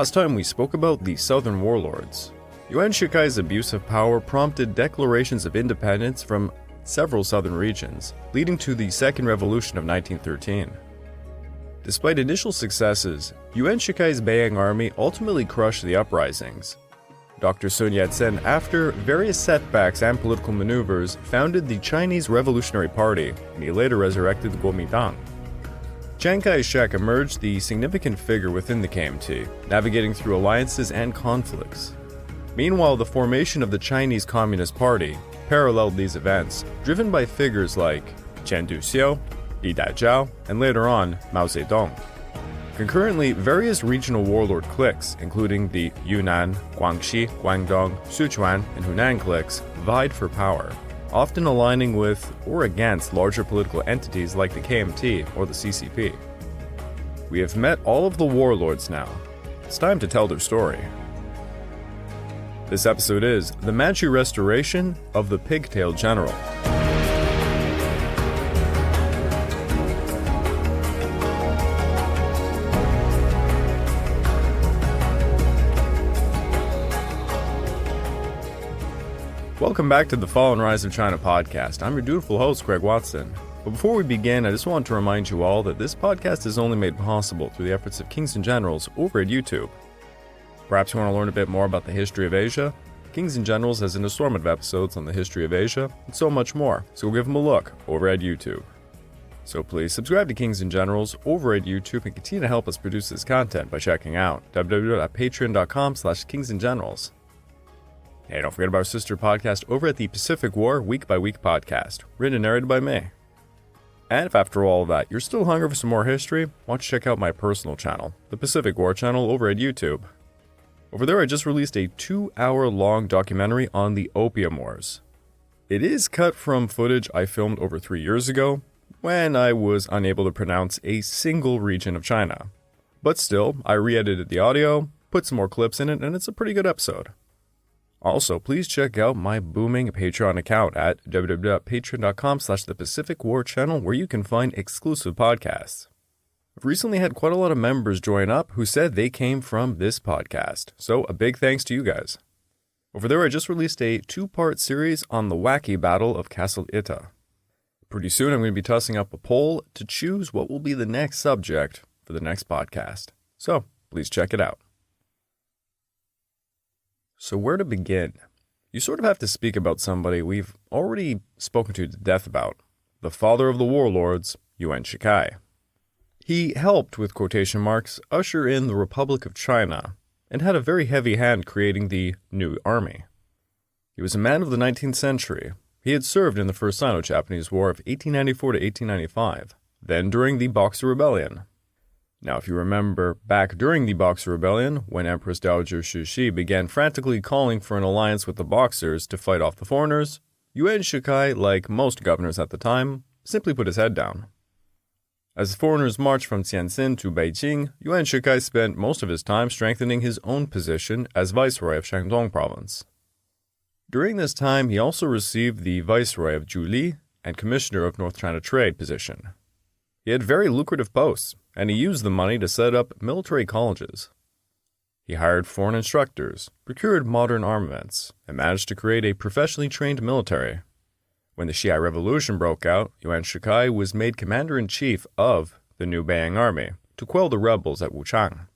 Last time we spoke about the southern warlords. Yuan Shikai's abuse of power prompted declarations of independence from several southern regions, leading to the Second Revolution of 1913. Despite initial successes, Yuan Shikai's Beiyang army ultimately crushed the uprisings. Dr. Sun Yat-sen, after various setbacks and political maneuvers, founded the Chinese Revolutionary Party, and he later resurrected the Kuomintang. Chiang Kai-shek emerged the significant figure within the KMT, navigating through alliances and conflicts. Meanwhile, the formation of the Chinese Communist Party paralleled these events, driven by figures like Qian Duxiu, Li Daijiao, and later on, Mao Zedong. Concurrently, various regional warlord cliques, including the Yunnan, Guangxi, Guangdong, Sichuan, and Hunan cliques, vied for power, often aligning with or against larger political entities like the KMT or the CCP. We have met all of the warlords now. It's time to tell their story. This episode is the Manchu Restoration of the Pigtail General. Welcome back to the Fall and Rise of China podcast. I'm your dutiful host, Greg Watson. But before we begin, I just want to remind you all that this podcast is only made possible through the efforts of Kings and Generals over at YouTube. Perhaps you want to learn a bit more about the history of Asia? Kings and Generals has an assortment of episodes on the history of Asia and so much more, so we'll give them a look over at YouTube. So please subscribe to Kings and Generals over at YouTube and continue to help us produce this content by checking out www.patreon.com/kingsandgenerals. Hey, don't forget about our sister podcast over at the Pacific War Week by Week podcast, written and narrated by me. And if after all of that you're still hungry for some more history, why don't you check out my personal channel, the Pacific War channel over at YouTube. Over there I just released a 2-hour-long documentary on the Opium Wars. It is cut from footage I filmed over 3 years ago, when I was unable to pronounce a single region of China. But still, I re-edited the audio, put some more clips in it, and it's a pretty good episode. Also, please check out my booming Patreon account at www.patreon.com/thepacificwarchannel, where you can find exclusive podcasts. I've recently had quite a lot of members join up who said they came from this podcast, so a big thanks to you guys. Over there I just released a 2-part series on the wacky Battle of Castle Ita. Pretty soon I'm going to be tossing up a poll to choose what will be the next subject for the next podcast, so please check it out. So where to begin? You sort of have to speak about somebody we've already spoken to death about, the father of the warlords, Yuan Shikai. He helped, with quotation marks, usher in the Republic of China, and had a very heavy hand creating the new army. He was a man of the 19th century. He had served in the First Sino-Japanese War of 1894 to 1895, then during the Boxer Rebellion. Now, if you remember back during the Boxer Rebellion, when Empress Dowager Cixi began frantically calling for an alliance with the Boxers to fight off the foreigners, Yuan Shikai, like most governors at the time, simply put his head down. As the foreigners marched from Tianjin to Beijing, Yuan Shikai spent most of his time strengthening his own position as Viceroy of Shandong Province. During this time, he also received the Viceroy of Zhuli and Commissioner of North China Trade position. He had very lucrative posts, and he used the money to set up military colleges. He hired foreign instructors, procured modern armaments, and managed to create a professionally trained military. When the Shi'ai Revolution broke out, Yuan Shikai was made commander-in-chief of the new Beiyang army to quell the rebels at Wuchang.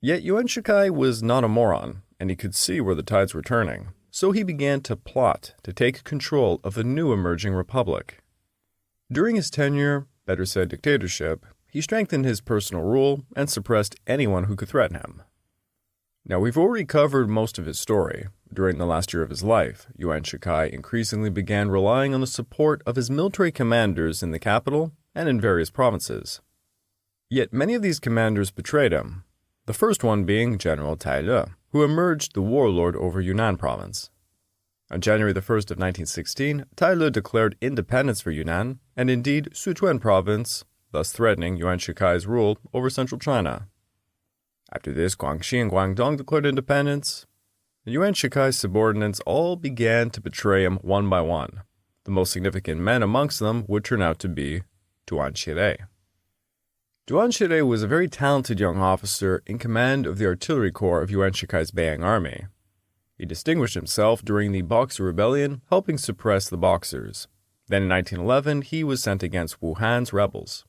Yet Yuan Shikai was not a moron, and he could see where the tides were turning, so he began to plot to take control of a new emerging republic. During his tenure, better said dictatorship, he strengthened his personal rule and suppressed anyone who could threaten him. Now, we've already covered most of his story. During the last year of his life, Yuan Shikai increasingly began relying on the support of his military commanders in the capital and in various provinces. Yet many of these commanders betrayed him, the first one being General Tai Le, who emerged the warlord over Yunnan province. On January the 1st of 1916, Tai Le declared independence for Yunnan, and indeed Sichuan province, thus threatening Yuan Shikai's rule over central China. After this, Guangxi and Guangdong declared independence, and Yuan Shikai's subordinates all began to betray him one by one. The most significant men amongst them would turn out to be Duan Qirui. Duan Qirui was a very talented young officer in command of the artillery corps of Yuan Shikai's Beiyang army. He distinguished himself during the Boxer Rebellion, helping suppress the Boxers. Then in 1911, he was sent against Wuhan's rebels.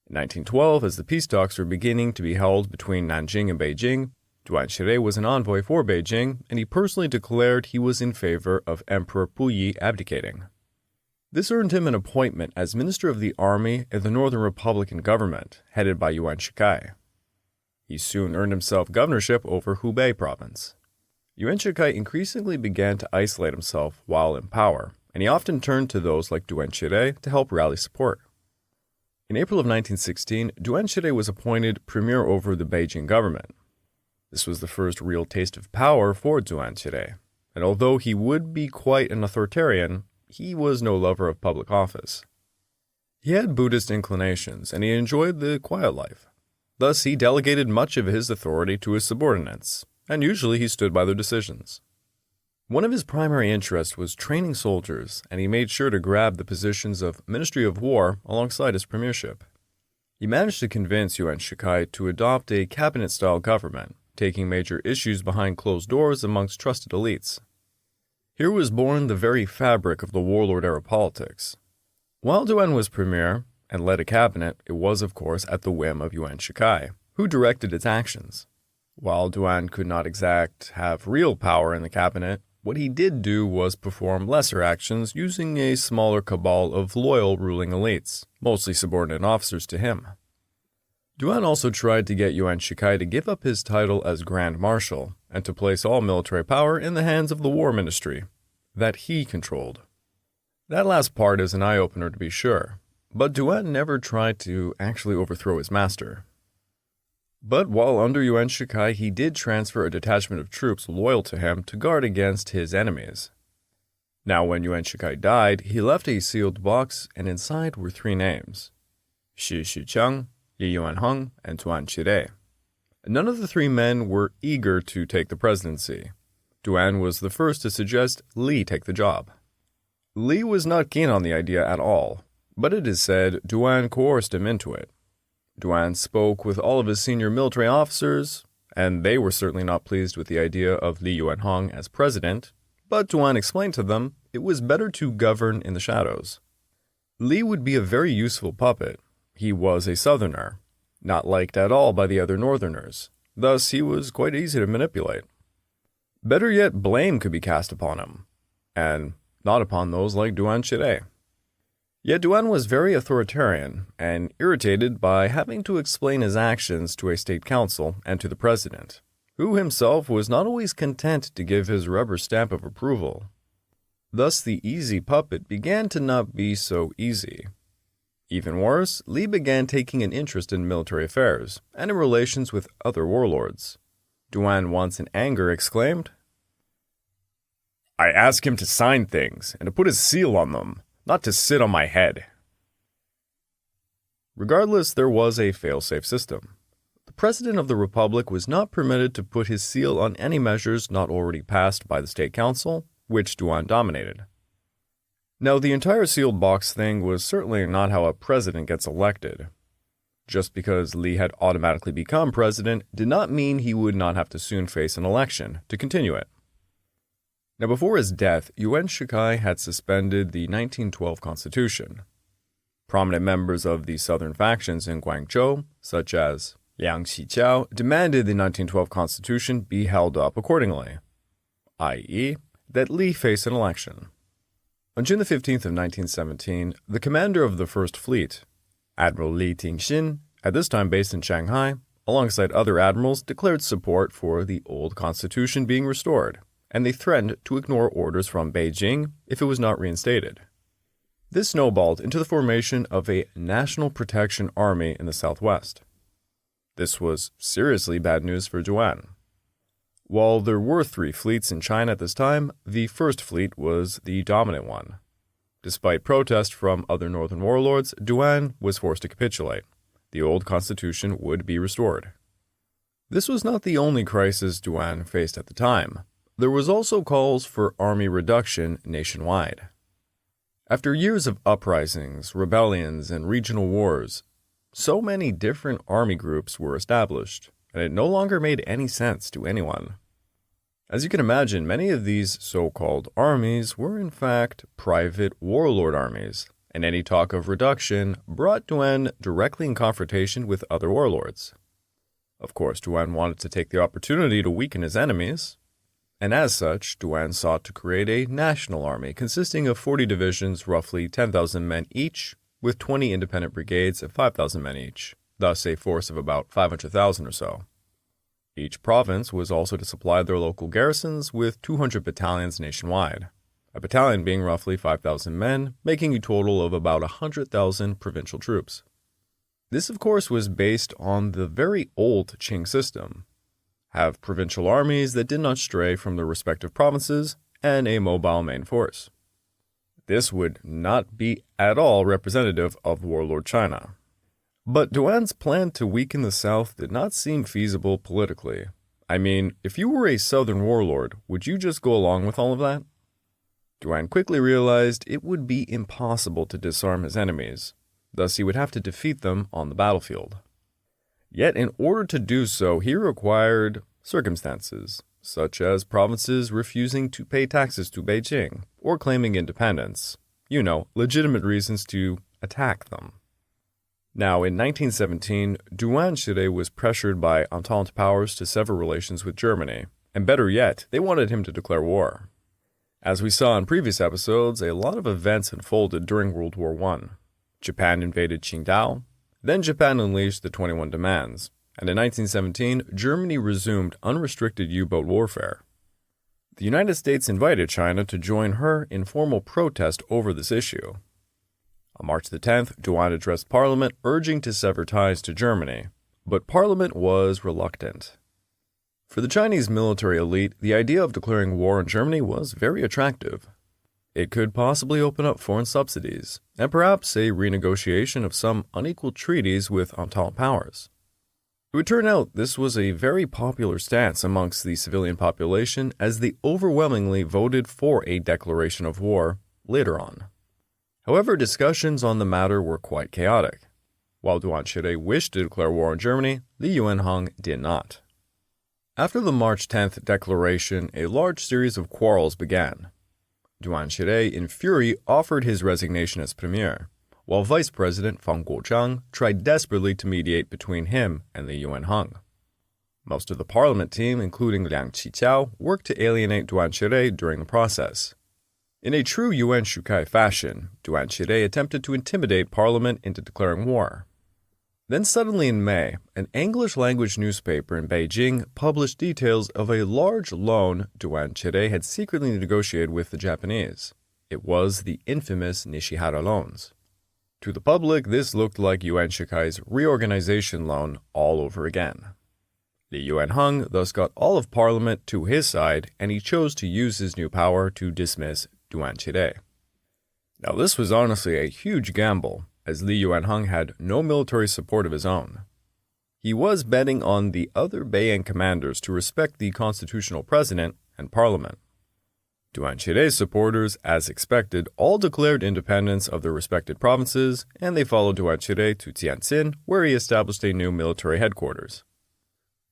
In 1912, as the peace talks were beginning to be held between Nanjing and Beijing, Duan Qirui was an envoy for Beijing, and he personally declared he was in favor of Emperor Puyi abdicating. This earned him an appointment as Minister of the Army in the Northern Republican government, headed by Yuan Shikai. He soon earned himself governorship over Hubei province. Yuan Shikai increasingly began to isolate himself while in power, and he often turned to those like Duan Qirui to help rally support. In April of 1916, Duan Qirui was appointed premier over the Beijing government. This was the first real taste of power for Duan Qirui, and although he would be quite an authoritarian, he was no lover of public office. He had Buddhist inclinations, and he enjoyed the quiet life. Thus, he delegated much of his authority to his subordinates, and usually he stood by their decisions. One of his primary interests was training soldiers, and he made sure to grab the positions of Ministry of War alongside his premiership. He managed to convince Yuan Shikai to adopt a cabinet-style government, taking major issues behind closed doors amongst trusted elites. Here was born the very fabric of the warlord-era politics. While Duan was premier and led a cabinet, it was, of course, at the whim of Yuan Shikai, who directed its actions. While Duan could not have real power in the cabinet, what he did do was perform lesser actions using a smaller cabal of loyal ruling elites, mostly subordinate officers to him. Duan also tried to get Yuan Shikai to give up his title as Grand Marshal and to place all military power in the hands of the War Ministry that he controlled. That last part is an eye-opener to be sure, but Duan never tried to actually overthrow his master. But while under Yuan Shikai, he did transfer a detachment of troops loyal to him to guard against his enemies. Now, when Yuan Shikai died, he left a sealed box, and inside were 3 names: Shi Shiqiang, Li Yuanheng, and Duan Qirui. None of the 3 men were eager to take the presidency. Duan was the first to suggest Li take the job. Li was not keen on the idea at all, but it is said Duan coerced him into it. Duan spoke with all of his senior military officers, and they were certainly not pleased with the idea of Li Yuanheng as president, but Duan explained to them it was better to govern in the shadows. Li would be a very useful puppet. He was a southerner, not liked at all by the other northerners, thus he was quite easy to manipulate. Better yet, blame could be cast upon him, and not upon those like Duan Qirui. Yet Duan was very authoritarian and irritated by having to explain his actions to a state council and to the president, who himself was not always content to give his rubber stamp of approval. Thus the easy puppet began to not be so easy. Even worse, Li began taking an interest in military affairs and in relations with other warlords. Duan once in anger exclaimed, "I ask him to sign things and to put his seal on them, not to sit on my head." Regardless, there was a fail-safe system. The President of the Republic was not permitted to put his seal on any measures not already passed by the State Council, which Duan dominated. Now, the entire sealed box thing was certainly not how a president gets elected. Just because Li had automatically become president did not mean he would not have to soon face an election to continue it. Now, before his death, Yuan Shikai had suspended the 1912 Constitution. Prominent members of the southern factions in Guangzhou, such as Liang Xiqiao, demanded the 1912 Constitution be held up accordingly, i.e., that Li face an election. On June the 15th of 1917, the commander of the First Fleet, Admiral Li Tingxin, at this time based in Shanghai, alongside other admirals, declared support for the old constitution being restored, and they threatened to ignore orders from Beijing if it was not reinstated. This snowballed into the formation of a National Protection Army in the southwest. This was seriously bad news for Duan. While there were 3 fleets in China at this time, the First Fleet was the dominant one. Despite protest from other northern warlords, Duan was forced to capitulate. The old constitution would be restored. This was not the only crisis Duan faced at the time. There was also calls for army reduction nationwide. After years of uprisings, rebellions, and regional wars, so many different army groups were established, and it no longer made any sense to anyone. As you can imagine, many of these so-called armies were in fact private warlord armies, and any talk of reduction brought Duan directly in confrontation with other warlords. Of course, Duan wanted to take the opportunity to weaken his enemies, and as such, Duan sought to create a national army consisting of 40 divisions, roughly 10,000 men each, with 20 independent brigades of 5,000 men each, thus a force of about 500,000 or so. Each province was also to supply their local garrisons with 200 battalions nationwide, a battalion being roughly 5,000 men, making a total of about 100,000 provincial troops. This, of course, was based on the very old Qing system. Have provincial armies that did not stray from their respective provinces and a mobile main force. This would not be at all representative of warlord China. But Duan's plan to weaken the South did not seem feasible politically. I mean, if you were a southern warlord, would you just go along with all of that? Duan quickly realized it would be impossible to disarm his enemies, thus he would have to defeat them on the battlefield. Yet in order to do so, he required circumstances, such as provinces refusing to pay taxes to Beijing or claiming independence, legitimate reasons to attack them. Now, in 1917, Duan Qirui was pressured by Entente powers to sever relations with Germany, and better yet, they wanted him to declare war. As we saw in previous episodes, a lot of events unfolded during World War I. Japan invaded Qingdao, then Japan unleashed the 21 Demands, and in 1917, Germany resumed unrestricted U-boat warfare. The United States invited China to join her in formal protest over this issue. On March the 10th, Duan addressed Parliament urging to sever ties to Germany, but Parliament was reluctant. For the Chinese military elite, the idea of declaring war on Germany was very attractive. It could possibly open up foreign subsidies, and perhaps a renegotiation of some unequal treaties with Entente powers. It would turn out this was a very popular stance amongst the civilian population as they overwhelmingly voted for a declaration of war later on. However, discussions on the matter were quite chaotic. While Duan Qirui wished to declare war on Germany, Li Yuanhong did not. After the March 10th declaration, a large series of quarrels began. Duan Qirui, in fury, offered his resignation as premier, while Vice President Fang Guozhang tried desperately to mediate between him and Li Yuanhong. Most of the parliament team, including Liang Qiqiao, worked to alienate Duan Qirui during the process. In a true Yuan Shikai fashion, Duan Qirui attempted to intimidate Parliament into declaring war. Then suddenly in May, an English-language newspaper in Beijing published details of a large loan Duan Qirui had secretly negotiated with the Japanese. It was the infamous Nishihara loans. To the public, this looked like Yuan Shikai's reorganization loan all over again. Li Yuanhong thus got all of Parliament to his side, and he chose to use his new power to dismiss Duan Qirui. Now this was honestly a huge gamble, as Li Yuanhong had no military support of his own. He was betting on the other Beiyang commanders to respect the constitutional president and parliament. Duan Qirui's supporters, as expected, all declared independence of their respected provinces, and they followed Duan Qirui to Tianjin, where he established a new military headquarters.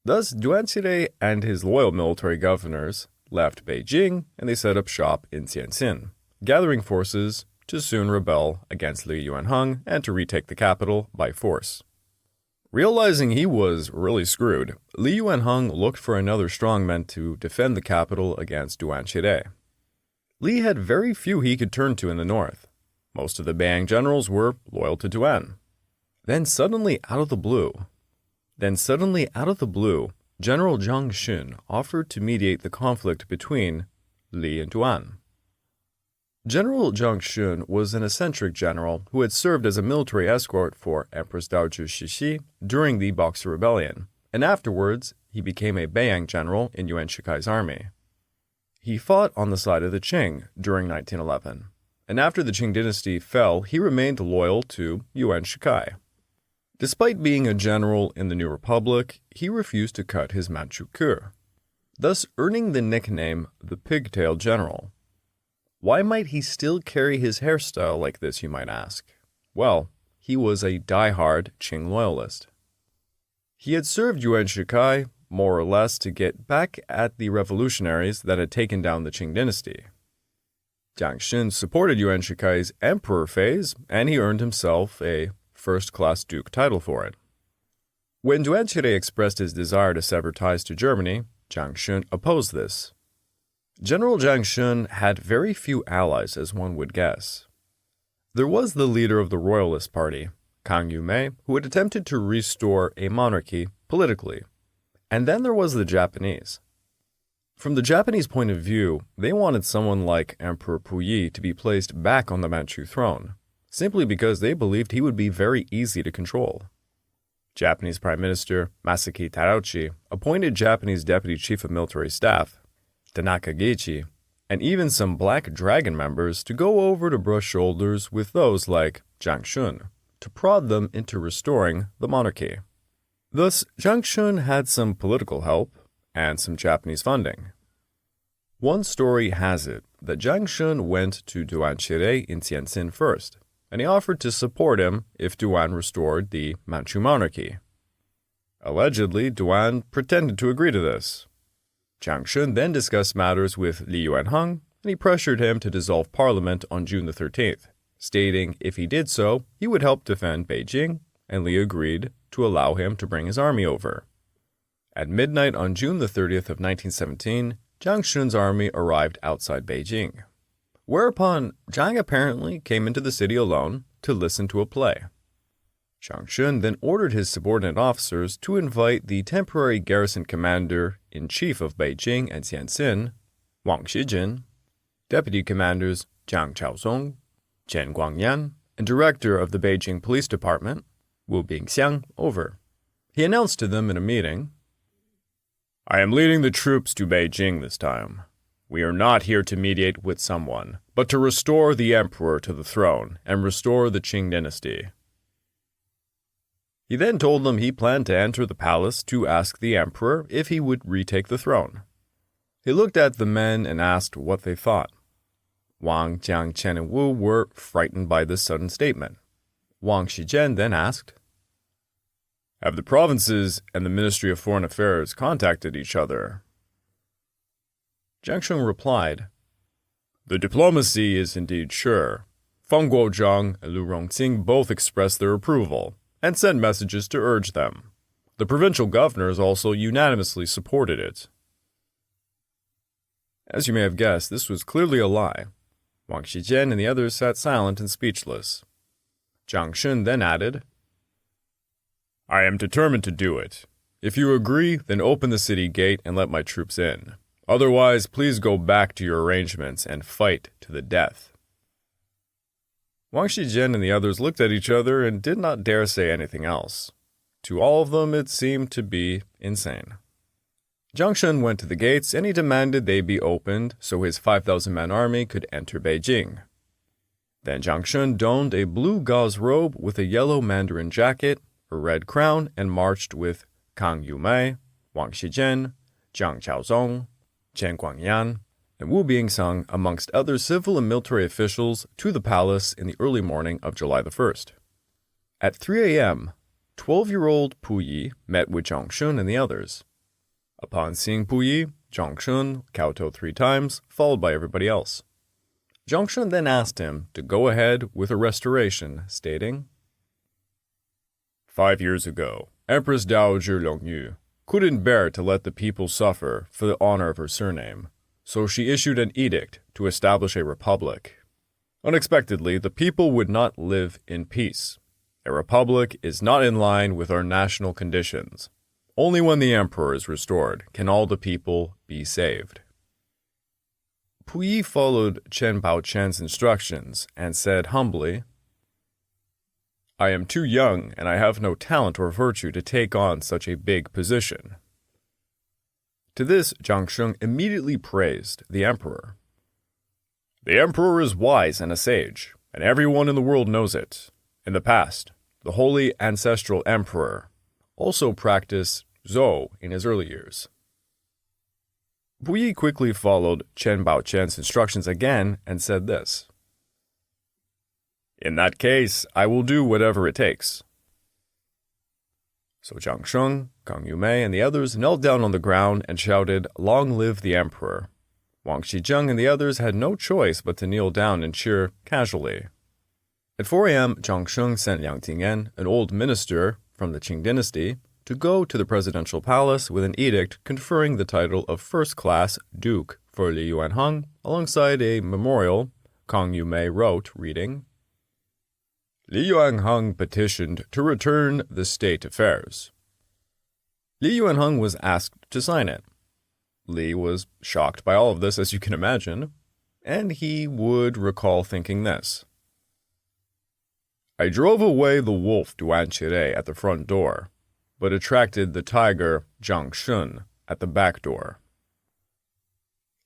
Thus, Duan Qirui and his loyal military governors left Beijing, and they set up shop in Tianjin, gathering forces to soon rebel against Li Yuanhong and to retake the capital by force. Realizing he was really screwed, Li Yuanhong looked for another strongman to defend the capital against Duan Qirui. Li had very few he could turn to in the north. Most of the Beiyang generals were loyal to Duan. Then suddenly out of the blue, General Zhang Xun offered to mediate the conflict between Li and Duan. General Zhang Xun was an eccentric general who had served as a military escort for Empress Dowager Cixi during the Boxer Rebellion, and afterwards he became a Beiyang general in Yuan Shikai's army. He fought on the side of the Qing during 1911, and after the Qing Dynasty fell, he remained loyal to Yuan Shikai. Despite being a general in the New Republic, he refused to cut his Manchu queue, thus earning the nickname the Pigtail General. Why might he still carry his hairstyle like this, you might ask? Well, he was a die-hard Qing loyalist. He had served Yuan Shikai more or less to get back at the revolutionaries that had taken down the Qing Dynasty. Zhang Xun supported Yuan Shikai's emperor phase, and he earned himself a first-class duke title for it. When Duan Qirui expressed his desire to sever ties to Germany, Zhang Xun opposed this. General Zhang Xun had very few allies, as one would guess. There was the leader of the royalist party, Kang Yuan, who had attempted to restore a monarchy politically. And then there was the Japanese. From the Japanese point of view, they wanted someone like Emperor Puyi to be placed back on the Manchu throne, simply because they believed he would be very easy to control. Japanese Prime Minister Masaki Terauchi appointed Japanese Deputy Chief of Military Staff, Tanaka Geichi, and even some Black Dragon members to go over to brush shoulders with those like Zhang Xun, to prod them into restoring the monarchy. Thus, Zhang Xun had some political help and some Japanese funding. One story has it that Zhang Xun went to Duan Qirui in Tianjin first, and he offered to support him if Duan restored the Manchu monarchy. Allegedly, Duan pretended to agree to this. Zhang Xun then discussed matters with Li Yuanheng, and he pressured him to dissolve parliament on June the 13th, stating if he did so, he would help defend Beijing, and Li agreed to allow him to bring his army over. At midnight on June the 30th of 1917, Zhang Xun's army arrived outside Beijing, whereupon Zhang apparently came into the city alone to listen to a play. Zhang Xun then ordered his subordinate officers to invite the temporary garrison commander-in-chief of Beijing and Tianjin, Wang Xijin, deputy commanders Zhang Chaozong, Chen Guangyan, and director of the Beijing Police Department, Wu Bingxiang, over. He announced to them in a meeting, "I am leading the troops to Beijing this time. We are not here to mediate with someone, but to restore the emperor to the throne and restore the Qing Dynasty." He then told them he planned to enter the palace to ask the emperor if he would retake the throne. He looked at the men and asked what they thought. Wang, Jiang, Chen, and Wu were frightened by this sudden statement. Wang Shizhen then asked, "Have the provinces and the Ministry of Foreign Affairs contacted each other?" Zhang Xun replied, "The diplomacy is indeed sure. Feng Guozhang and Lu Rongqing both expressed their approval and sent messages to urge them. The provincial governors also unanimously supported it." As you may have guessed, this was clearly a lie. Wang Shizhen and the others sat silent and speechless. Zhang Xun then added, "I am determined to do it. If you agree, then open the city gate and let my troops in. Otherwise, please go back to your arrangements and fight to the death." Wang Shizhen and the others looked at each other and did not dare say anything else. To all of them, it seemed to be insane. Zhang Xun went to the gates and he demanded they be opened so his 5,000-man army could enter Beijing. Then Zhang Xun donned a blue gauze robe with a yellow mandarin jacket, a red crown, and marched with Kang Yuan, Wang Shizhen, Zhang Chaozong, Chen Guangyan, and Wu Bingxiang, amongst other civil and military officials, to the palace in the early morning of July the 1st. At 3 a.m., 12-year-old Puyi met with Zhang Xun and the others. Upon seeing Puyi, Zhang Xun kowtowed 3 times, followed by everybody else. Zhang Xun then asked him to go ahead with a restoration, stating, "5 years ago, Empress Dowager Longyu couldn't bear to let the people suffer for the honor of her surname, so she issued an edict to establish a republic. Unexpectedly, the people would not live in peace. A republic is not in line with our national conditions. Only when the emperor is restored can all the people be saved." Puyi followed Chen Baochen's instructions and said humbly, "I am too young and I have no talent or virtue to take on such a big position." To this, Zhang Xun immediately praised the emperor. "The emperor is wise and a sage, and everyone in the world knows it. In the past, the holy ancestral emperor also practiced Zhou in his early years." Puyi quickly followed Chen Baochen's instructions again and said this, In that case, I will do whatever it takes. So Zhang Xun, Kang Yumei, and the others knelt down on the ground and shouted, "Long live the emperor." Wang Xizheng and the others had no choice but to kneel down and cheer casually. At 4 a.m., Zhang Xun sent Liang Tingyan, an old minister from the Qing Dynasty, to go to the presidential palace with an edict conferring the title of first-class duke for Li Yuanheng, alongside a memorial Kang Yumei wrote, reading, "Li Yuanheng petitioned to return the state affairs." Li Yuanheng was asked to sign it. Li was shocked by all of this, as you can imagine, and he would recall thinking this. "I drove away the wolf Duan Qirui at the front door, but attracted the tiger Zhang Xun at the back door."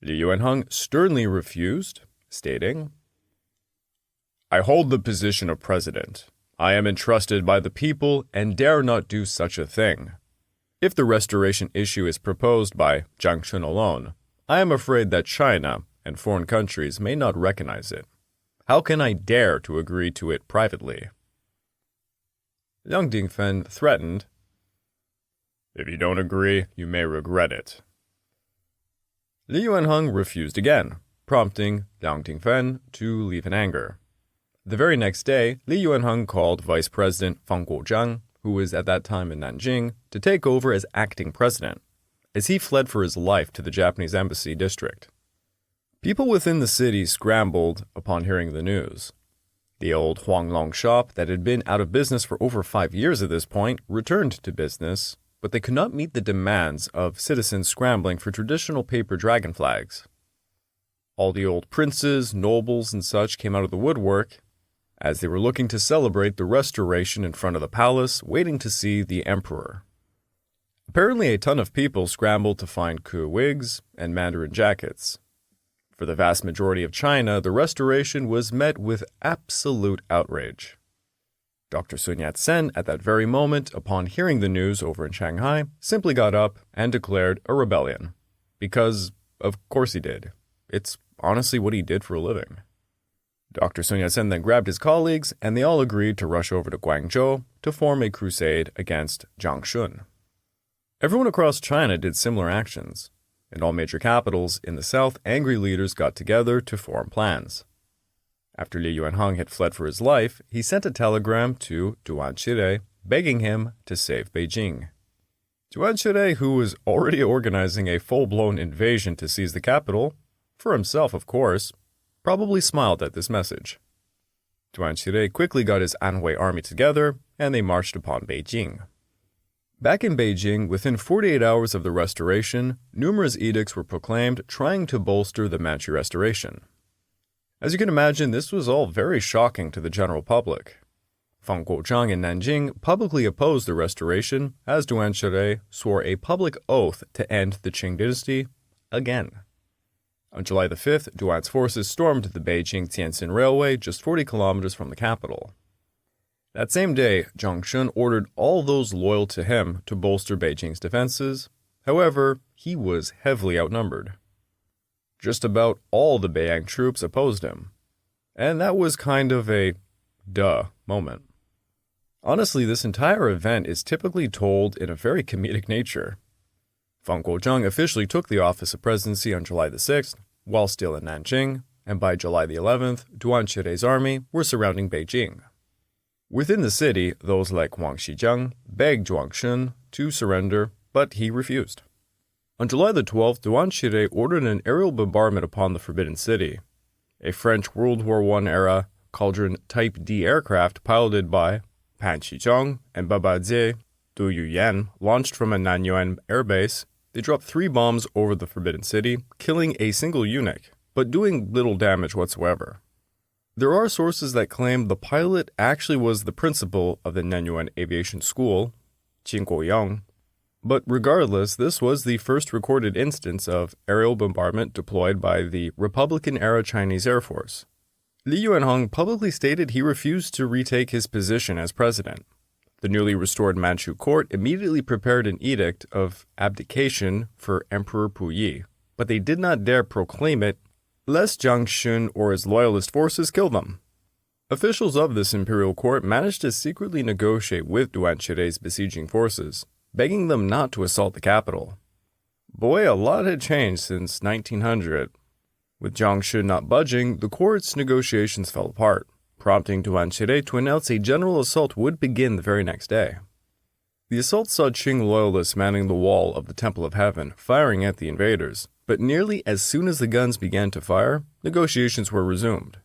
Li Yuanheng sternly refused, stating, "I hold the position of president. I am entrusted by the people and dare not do such a thing. If the restoration issue is proposed by Zhang Xun alone, I am afraid that China and foreign countries may not recognize it. How can I dare to agree to it privately?" Liang Dingfen threatened, "If you don't agree, you may regret it." Li Yuanheng refused again, prompting Liang Dingfen to leave in anger. The very next day, Li Yuanheng called Vice President Fang Guozhang, who was at that time in Nanjing, to take over as acting president, as he fled for his life to the Japanese embassy district. People within the city scrambled upon hearing the news. The old Huanglong shop that had been out of business for over 5 years at this point returned to business, but they could not meet the demands of citizens scrambling for traditional paper dragon flags. All the old princes, nobles, and such came out of the woodwork, as they were looking to celebrate the restoration in front of the palace, waiting to see the emperor. Apparently, a ton of people scrambled to find Ke wigs and Mandarin jackets. For the vast majority of China, the restoration was met with absolute outrage. Dr. Sun Yat-sen, at that very moment, upon hearing the news over in Shanghai, simply got up and declared a rebellion. Because, of course he did. It's honestly what he did for a living. Dr. Sun Yat-sen then grabbed his colleagues, and they all agreed to rush over to Guangzhou to form a crusade against Zhang Xun. Everyone across China did similar actions. In all major capitals in the south, angry leaders got together to form plans. After Li Yuanheng had fled for his life, he sent a telegram to Duan Qirui begging him to save Beijing. Duan Qirui, who was already organizing a full-blown invasion to seize the capital, for himself of course, probably smiled at this message. Duan Qirui quickly got his Anhui army together, and they marched upon Beijing. Back in Beijing, within 48 hours of the restoration, numerous edicts were proclaimed trying to bolster the Manchu Restoration. As you can imagine, this was all very shocking to the general public. Fang Guozhang in Nanjing publicly opposed the restoration, as Duan Qirui swore a public oath to end the Qing Dynasty again. On July the 5th, Duan's forces stormed the Beijing-Tianjin Railway just 40 kilometers from the capital. That same day, Zhang Xun ordered all those loyal to him to bolster Beijing's defenses. However, he was heavily outnumbered. Just about all the Beiyang troops opposed him. And that was kind of a duh moment. Honestly, this entire event is typically told in a very comedic nature. Fang Guozhang officially took the office of presidency on July the 6th, while still in Nanjing, and by July the 11th, Duan Qirui's army were surrounding Beijing. Within the city, those like Wang Xizheng begged Zhang Xun to surrender, but he refused. On July the 12th, Duan Qirui ordered an aerial bombardment upon the Forbidden City. A French World War I-era Cauldron Type D aircraft piloted by Pan Qizhong and Babadze Du Yuyan launched from a Nanyuan airbase. They dropped 3 bombs over the Forbidden City, killing a single eunuch, but doing little damage whatsoever. There are sources that claim the pilot actually was the principal of the Nanyuan Aviation School, Qing Guoyang, but regardless, this was the first recorded instance of aerial bombardment deployed by the Republican-era Chinese Air Force. Li Yuanheng publicly stated he refused to retake his position as president. The newly restored Manchu court immediately prepared an edict of abdication for Emperor Puyi, but they did not dare proclaim it, lest Zhang Xun or his loyalist forces kill them. Officials of this imperial court managed to secretly negotiate with Duan Qirui's besieging forces, begging them not to assault the capital. Boy, a lot had changed since 1900. With Zhang Xun not budging, the court's negotiations fell apart, prompting Duan Qirui to announce a general assault would begin the very next day. The assault saw Qing loyalists manning the wall of the Temple of Heaven, firing at the invaders, but nearly as soon as the guns began to fire, negotiations were resumed.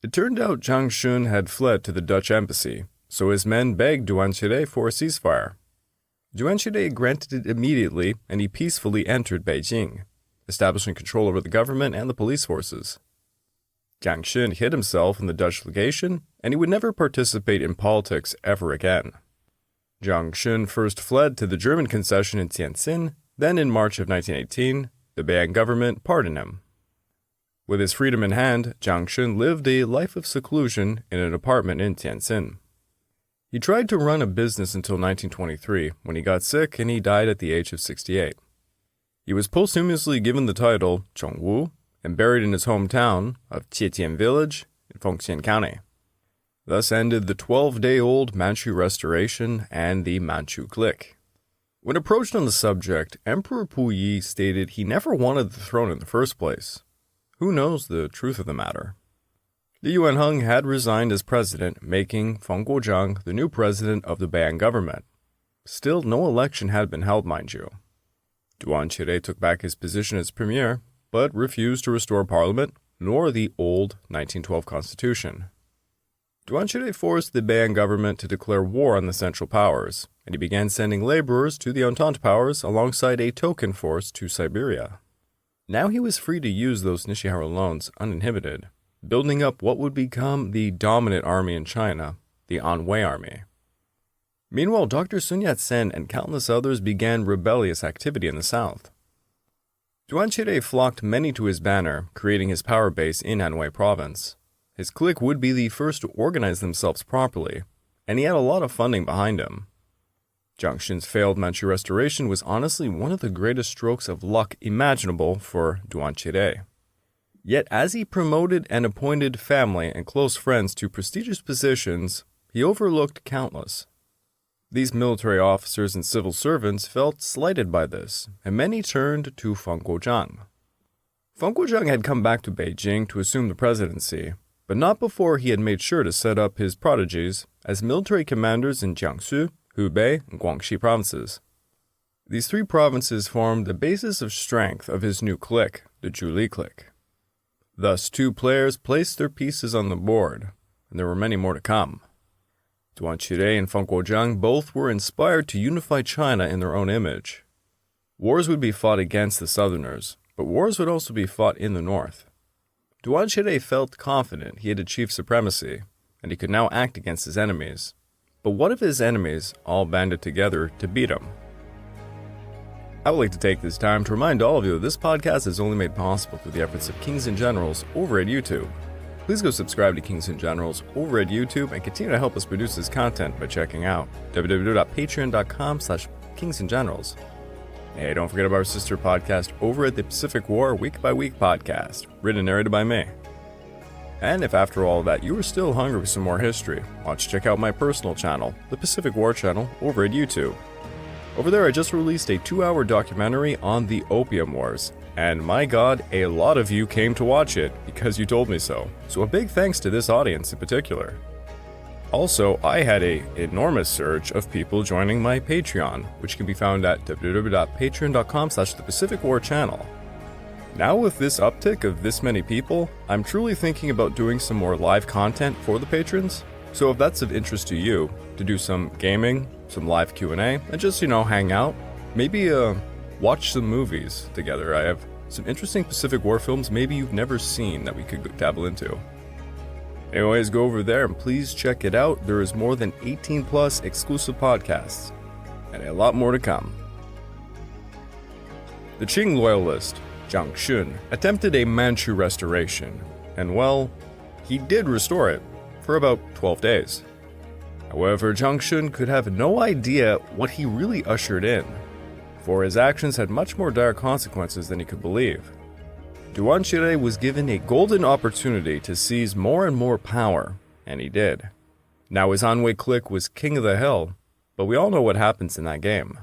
It turned out Zhang Xun had fled to the Dutch embassy, so his men begged Duan Qirui for a ceasefire. Duan Qirui granted it immediately, and he peacefully entered Beijing, establishing control over the government and the police forces. Zhang Xun hid himself in the Dutch legation, and he would never participate in politics ever again. Zhang Xun first fled to the German concession in Tianjin, then in March of 1918, the Beiyang government pardoned him. With his freedom in hand, Zhang Xun lived a life of seclusion in an apartment in Tianjin. He tried to run a business until 1923, when he got sick and he died at the age of 68. He was posthumously given the title Zhongwu and buried in his hometown of Jietian village in Fengxian County. Thus ended the 12-day-old Manchu Restoration and the Manchu clique. When approached on the subject, Emperor Puyi stated he never wanted the throne in the first place. Who knows the truth of the matter? The Yuan Hung had resigned as president, making Feng Guozhang the new president of the Beiyang government. Still, no election had been held, mind you. Duan Qirui took back his position as premier, but refused to restore parliament, nor the old 1912 constitution. Duan Qirui forced the Beiyang government to declare war on the Central Powers, and he began sending laborers to the Entente Powers alongside a token force to Siberia. Now he was free to use those Nishihara loans uninhibited, building up what would become the dominant army in China, the Anhui Army. Meanwhile, Dr. Sun Yat-sen and countless others began rebellious activity in the south. Duan Qirui flocked many to his banner, creating his power base in Anhui province. His clique would be the first to organize themselves properly, and he had a lot of funding behind him. Zhang Xun's failed Manchu Restoration was honestly one of the greatest strokes of luck imaginable for Duan Qirui. Yet as he promoted and appointed family and close friends to prestigious positions, he overlooked countless. These military officers and civil servants felt slighted by this, and many turned to Feng Guozhang. Feng Guozhang had come back to Beijing to assume the presidency, but not before he had made sure to set up his prodigies as military commanders in Jiangsu, Hubei, and Guangxi provinces. These three provinces formed the basis of strength of his new clique, the Zhuli clique. Thus, two players placed their pieces on the board, and there were many more to come. Duan Qirui and Feng Guozhang both were inspired to unify China in their own image. Wars would be fought against the Southerners, but wars would also be fought in the North. Duan Qirui felt confident he had achieved supremacy, and he could now act against his enemies. But what if his enemies all banded together to beat him? I would like to take this time to remind all of you that this podcast is only made possible through the efforts of Kings and Generals over at YouTube. Please go subscribe to Kings and Generals over at YouTube and continue to help us produce this content by checking out www.patreon.com/kingsandgenerals. Hey, don't forget about our sister podcast over at the Pacific War Week by Week podcast, written and narrated by me. And if after all that you are still hungry for some more history, why don't you check out my personal channel, the Pacific War Channel, over at YouTube. Over there I just released a 2-hour documentary on the Opium Wars, and my god, a lot of you came to watch it because you told me so. So a big thanks to this audience in particular. Also, I had an enormous surge of people joining my Patreon, which can be found at www.patreon.com/thepacificwarchannel. Now with this uptick of this many people, I'm truly thinking about doing some more live content for the patrons. So if that's of interest to you, to do some gaming, some live Q&A, and just, hang out, maybe watch some movies together. I have some interesting Pacific War films maybe you've never seen that we could dabble into. Anyways, go over there and please check it out. There is more than 18 plus exclusive podcasts, and a lot more to come. The Qing loyalist, Zhang Xun, attempted a Manchu restoration, and well, he did restore it for about 12 days. However, Zhang Xun could have no idea what he really ushered in, for his actions had much more dire consequences than he could believe. Duan Qirui was given a golden opportunity to seize more and more power, and he did. Now his Anhui clique was king of the hill, but we all know what happens in that game.